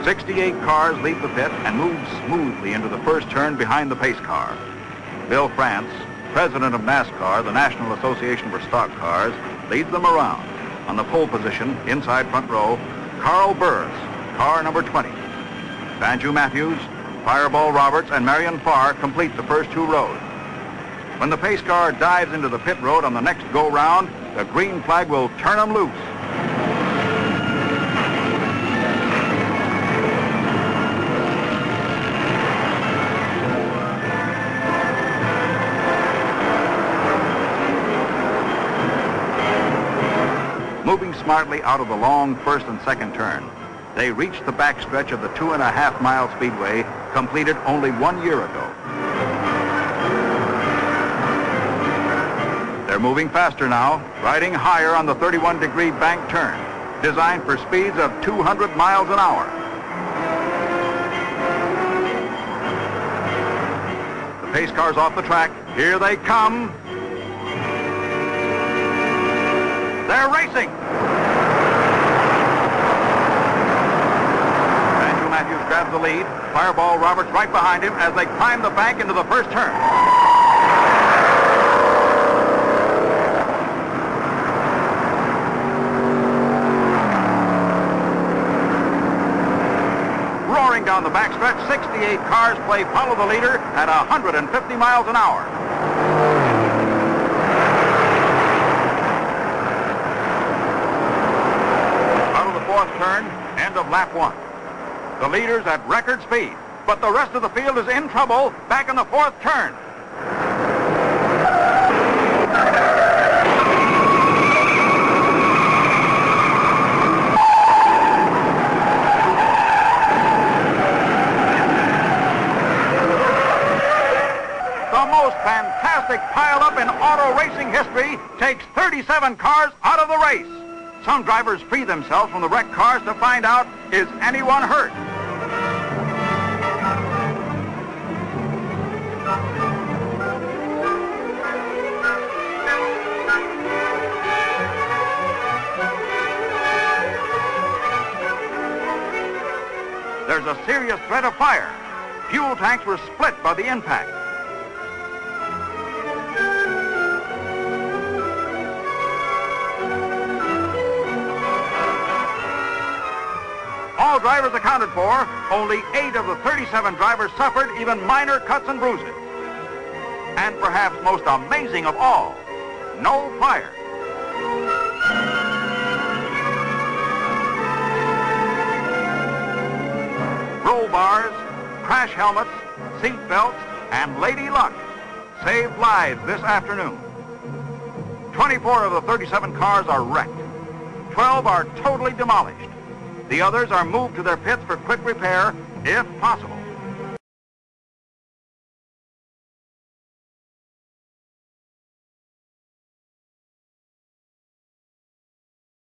68 cars leave the pit and move smoothly into the first turn behind the pace car. Bill France, president of NASCAR, the National Association for Stock Cars, leads them around. On the pole position, inside front row, Carl Burris, car number 20. Banju Matthews, Fireball Roberts, and Marion Farr complete the first two rows. When the pace car dives into the pit road on the next go-round, the green flag will turn them loose. Moving smartly out of the long first and second turn, they reached the backstretch of the 2.5-mile speedway completed only 1 year ago. They're moving faster now, riding higher on the 31-degree bank turn, designed for speeds of 200 miles an hour. The pace car's off the track. Here they come. They're racing. Banjo Matthews grabs the lead. Fireball Roberts right behind him as they climb the bank into the first turn. Roaring down the backstretch, 68 cars play follow the leader at 150 miles an hour. Fourth turn, end of lap 1. The leader's at record speed, but the rest of the field is in trouble back in the fourth turn. The most fantastic pileup in auto racing history takes 37 cars out of the race. Some drivers free themselves from the wrecked cars to find out, is anyone hurt? There's a serious threat of fire. Fuel tanks were split by the impact. All drivers accounted for, only 8 of the 37 drivers suffered even minor cuts and bruises. And perhaps most amazing of all, no fire. Roll bars, crash helmets, seat belts, and Lady Luck saved lives this afternoon. 24 of the 37 cars are wrecked. 12 are totally demolished. The others are moved to their pits for quick repair, if possible.